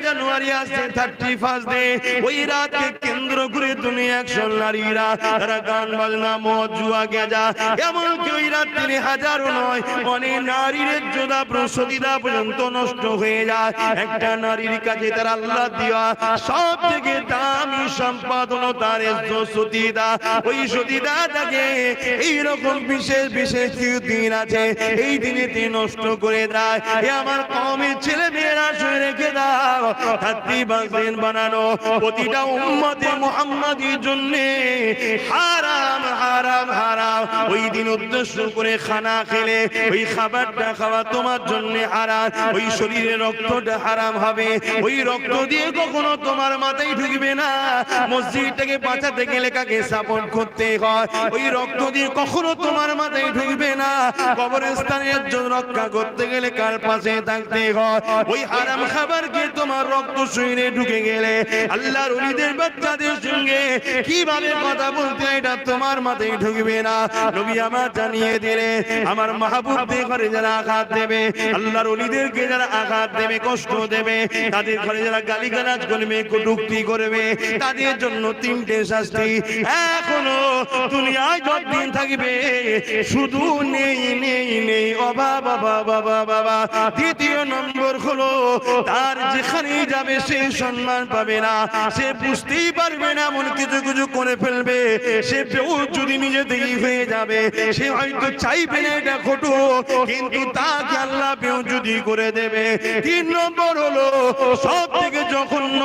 জানুয়ারি আসছে 31 ডে, ওই রাতকে কেন্দ্র করে তুমি 100 নারীরা তারা গান বাজনা মদ জুয়া গেজা এমনকি ওই রাত্রি হাজারো নয় অনেক নারীর যোদ্ধা প্রসূতিদা পর্যন্ত নষ্ট হয়ে যায়। একটা নারীর কাছে তার আল্লাহ দেওয়া সব থেকে দামি সম্পদ হলো তার সতীদা। ওই সতীদাটাকে এইরকম বিশেষ বিশেষ দিন আছে, এই দিনেতে নষ্ট করে দেয়। এ আমার কওমের ছেলে মেয়েরা শুনে রেখে দাও, 31 দিন বানানো প্রতিটা উম্মতে মুহাম্মাদির জন্য হারাম হারাম হারাম। ওই দিন উদ্দেশ্য করে খানা খেলে ওই খাবারটা খাওয়া তোমার জন্য হারাম, ওই শরীরের রক্তটা হারাম হবে। ওই রক্ত দিয়ে কখনো তোমার মাথায় ঢুকবে না। মসজিদটাকে বাঁচাতে গেলে কাকে সাপোর্ট করতে হয়, ওই রক্ত দিয়ে কখনো তোমার মাথায় ঢুকবে না। কবরস্থানের জন্য রক্ষা করতে গেলে কার পাশে থাকতে হয়, ওই হারাম খাবারকে তোমার রক্ত শরীরে ঢুকে গেলে আল্লাহর ওলিদের বাচ্চাদের সঙ্গে কিভাবে কথা বলতে এটা তোমার মাথায় ঢুকবে না। নবী আমার জানিয়ে দিলে আমার মাহবুবদের ঘরে যারা আঘাত দেবে, আল্লাহর ওলিদেরকে যারা আঘাত দেবে কষ্ট দেবে, তাদের ঘরে যারা গালিগালাজ করবে কটূক্তি করবে তাদের জন্য 3টে শাস্তি এখনো দুনিয়ায় যতদিন থাকবে শুধু নেই নেই নেই অভাব অভাব অভাব অভাব। দ্বিতীয় নম্বর হলো তার যেখানে যাবে সে সম্মান পাবে না, সে বুঝতেই পারবে না, এমন কিছু কিছু করে ফেলবে। সে যদি নিজে থেকেই হয়ে যাবে, সে হয়তো চাইবে না এটা ঘটুক, কিন্তু তাকে আল্লাহ যদি করে দেবে। 3 নম্বর হলো সব থেকে জঘন্য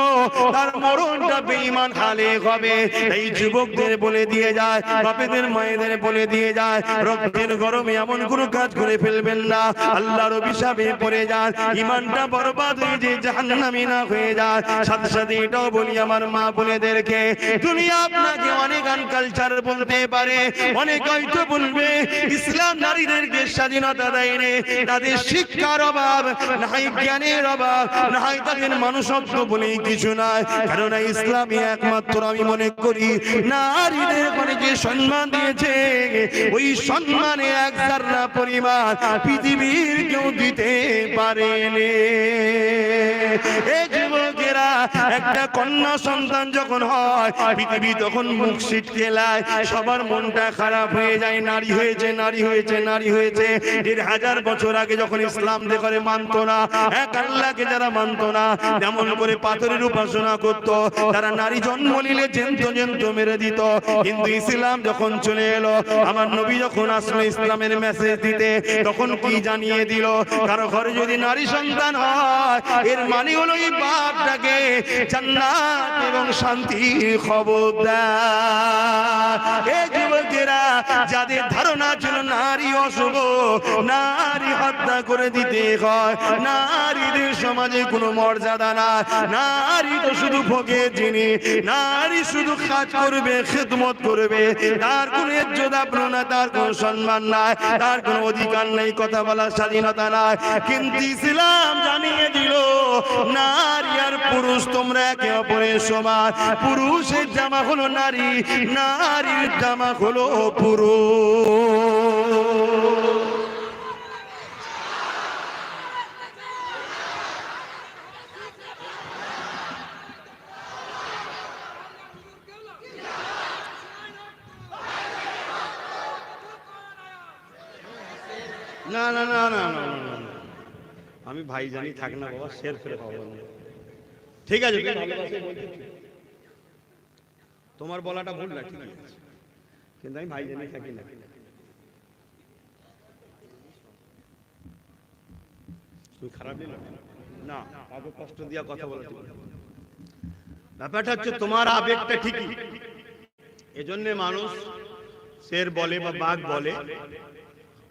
তার মরণটা বেঈমান হালে হবে। এই যুবকদের বলে দিয়ে যায়, বাপেদের মায়েদের বলে দিয়ে যায়, রক্তের গরমে এমন কোনো কাজ করে ফেলবেন না, আল্লাহর অভিশাপে পড়ে যান, ইমানটা বরবাদ হয়ে যে জাহান্নামী না হয়ে যায়। সাথে সাথে এটাও বলি আমার মা বোনেদেরকে, দুনিয়া আপনাকে অনেক কালচার বলতে পারে, অনেক হয়তো বলবে ইসলাম নারীদেরকে স্বাধীনতা দেয়নি, তাদের শিক্ষার অভাব নাই, জ্ঞানের অভাব নাই, তাদের মানুষত্ব বলে কিছু নাই। কেননা ইসলামী একমাত্র আমি মনে করি নারীদের মানে যে সম্মান দিয়েছে ওই সম্মানে 1 জাররা পরিমাণ পৃথিবীর কেউ দিতে পারেনি। এই যুবকেরা একটা কন্যা সন্তান যখন হয় পৃথিবী তখন মুখ ছিটকে যায়, সবার মনটা খারাপ হয়ে যায়, নারী হয়েছে নারী হয়েছে নারী হয়েছে। 1500 বছর আগে যখন ইসলাম দেখে মানত না, এক আল্লাহকে যারা মানত না, যেমন করে পাথরের উপাসনা করত, তারা নারী জন্ম নিলে জেন্ত জেন্ত মেরে দিত। কিন্তু ইসলাম যখন চলে এলো, আমার নবী যখন আসলো ইসলামের মেসেজ দিতে, তখন কি জানিয়ে দিল, কারো ঘরে যদি নারী সন্তান হয় এর মানে হলো এই বাপটাকে জান্নাত এবং শান্তির খবর দেয়। এই যুবকেরা যাদের ধারণা ছিল নারী অশুভ, নারী হত্যা করে দিতে হয়, নারীদের সমাজে কোনো মর্যাদা না, নারী তো শুধু ভোগের জিনিস, নারী শুধু কাজ করবে খেদমত করবে, তার কোনো ইজ্জত আবরু না, তার কোনো সম্মান নাই, তার কোনো অধিকার নেই, কথা বলার স্বাধীনতা নাই। কিন্তু ইসলাম জানিয়ে দিল নারী আর পুরুষ তোমরা একে অপরের সমান। পুরুষের জামা হলো নারী, নারীর জামা হলো পুরুষ। না না না না না, আমি ভাই জানি থাক না বাবা, শের ফেরে খাবো। ঠিক আছে তোমার বলাটা ভুল না, ঠিক আছে, কিন্তু আমি ভাই জানি থাকি না। তুই খারাপ না, আগে কষ্ট দিয়া কথা বলা ঠিক না। ব্যাপারটা হচ্ছে তোমার আবেগটা ঠিকই, এজন্য মানুষ শের বলে বা বাঘ বলে।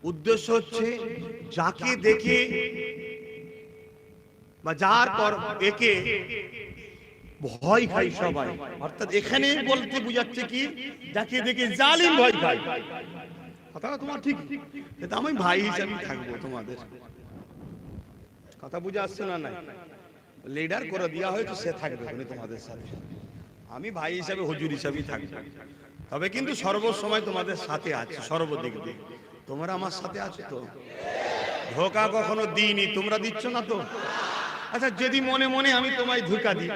উদ্দেশ্য হচ্ছে যাকে দেখে বা যার পর একে ভয় খাই সবাই, অর্থাৎ এখানে বলতে বুঝাচ্ছে কি যাকে দেখে জালিম ভয় খায়। কথা তোমার ঠিক, কিন্তু আমি ভাই হিসাবে থাকবো তোমাদের। কথা বুঝে আসছে না? নাই লিডার করে দেওয়া হয়তো সে থাকবে তোমাদের সাথে, আমি ভাই হিসাবে হুজুর হিসাবেই থাকবো। তবে কিন্তু সর্বসময় তোমাদের সাথে আছে, সর্বদিক দিয়ে তোমরা আমার সাথে আছো তো। ধোকা কখনো দিইনি, তোমরা দিচ্ছ না তো। আচ্ছা যদি মনে মনে আমি তোমায় ধোঁকা দিই,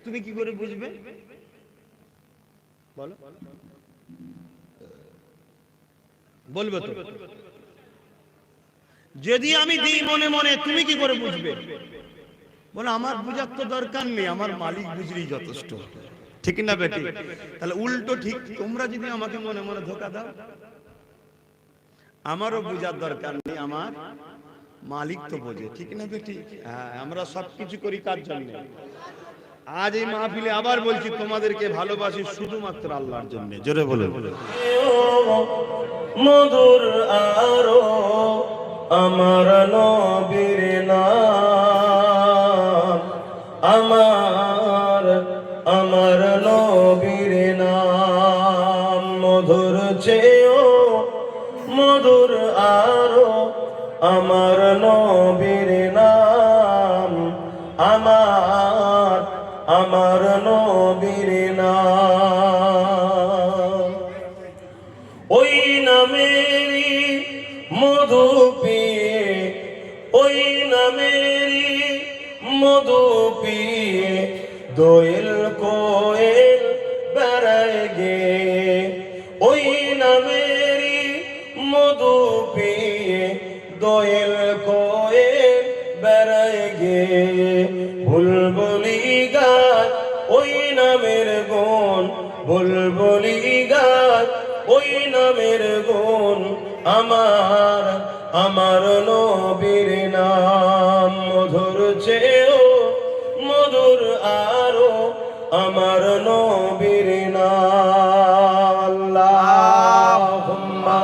তুমি কি করে বুঝবে বলো? বলবে তো? যদি আমি দিই মনে মনে, তুমি কি করে বুঝবে? বলে আমার বুঝার তো দরকার নেই, আমার মালিক বুঝলেই যথেষ্ট। ঠিক না বেটি? তাহলে উল্টো ঠিক, তোমরা যদি আমাকে মনে মনে ধোঁকা দাও, আমারও বুঝার দরকার নেই, আমার মালিক তো বোঝে। ঠিক না বেটি? হ্যাঁ, আমরা সবকিছু করি কার জন্য? আজ এই মাহফিলে আবার বলছি, তোমাদেরকে ভালোবাসি শুধুমাত্র আল্লাহর জন্য। জোরে বলে মধুর আরো আমার নবীর নাম, আমার নবীর নাম মধুর চেয়েও মধুর আরো আমার নবীর নাম, আমার নবীর নাম। ওই নামেরই মধু পিয়ে, ওই নামেরই মধু পিয়ে দোয়েল কোয়েল বেড়ায় গে, ওই নামেরই মধু পিয়ে দোয়েল কোয়েল বেড়ায় গে। বুলবুলি গায় ওই নামের গুণ, বুলবুলি গায় ওই নামের গুণ, আমার নবীর নাম মধুর চেয়েও মধুর আরো আমার নবীর নাম। আল্লাহুম্মা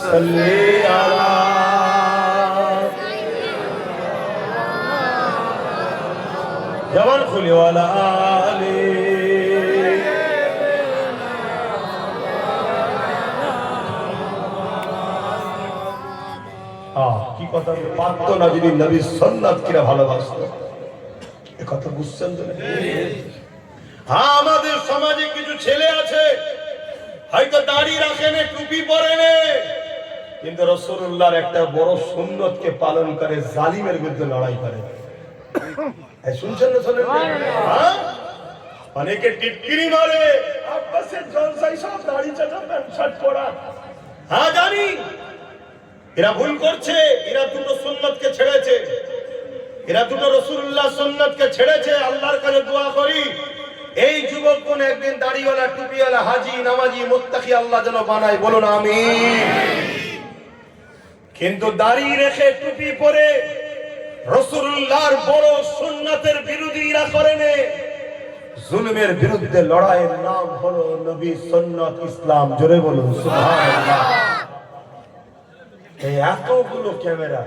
সাল্লি আলা জওয়ান খুলিওয়ালা আলী। কি কথা পারতো না যদি নবীর সুন্নাত কিরা ভালোবাসত, এ কথা বুঝছেন তো? হ্যাঁ, আমাদের সমাজে কিছু ছেলে আছে হয়তো দাড়ি রাখেন, টুপি পরেন, কিন্তু রাসূলুল্লাহর একটা বড় সুন্নতকে পালন করে, জালিমের বিরুদ্ধে লড়াই করে। শুনছেন না? শোনেন? হ্যাঁ, অনেকে টিটকিরি মারে, আব্বাসের জলসাই সব দাড়ি চাচা প্যান্ট শার্ট পরা। হ্যাঁ জানি, এরা ভুল করছে, এরা দুটো সুন্নতকে ছেড়েছে, এরা দুটো রাসূলুল্লাহ সুন্নতকে ছেড়েছে। আল্লাহর কাছে দোয়া করি এই যুবক কোন একদিন দাড়িওয়ালা টুপিওয়ালা হাজি নামাজি মুত্তাকি আল্লাহ যেন বানায়, বলুন আমিন। কিন্তু দাড়ি রেখে টুপি পরে রাসূলুল্লাহর বড় সুন্নতের বিরোধীরা করেন, জুলমের বিরুদ্ধে লড়াইয়ের নাম হলো নবী সুন্নাত ইসলাম। জোরে বলুন সুবহানাল্লাহ। এই এতগুলো ক্যামেরা,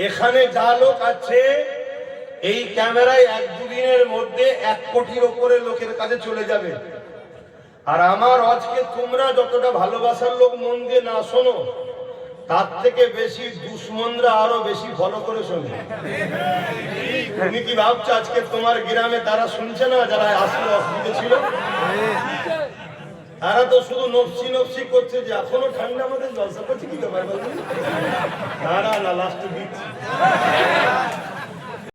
এখানে যা লোক আছে এই ক্যামেরায় এক দুদিনের মধ্যে 1 কোটির উপরে লোকের কাছে চলে যাবে। আর আমার আজকে তোমরা যতটা ভালোবাসার লোক মন দিয়ে না শোনো, তার থেকে বেশি দুশ্মনরা আরো বেশি ফলো করে শোনে। তুমি কি ভাবছো আজকে তোমার গ্রামে তারা শুনছে না? যারা আসলে অসুবিধা ছিল তারা তো শুধু নফসি নফসি করছে যে এখনো ঠান্ডা আমাদের জলসা করছে, কি ব্যাপার? না না না, লাস্ট দিচ্ছি।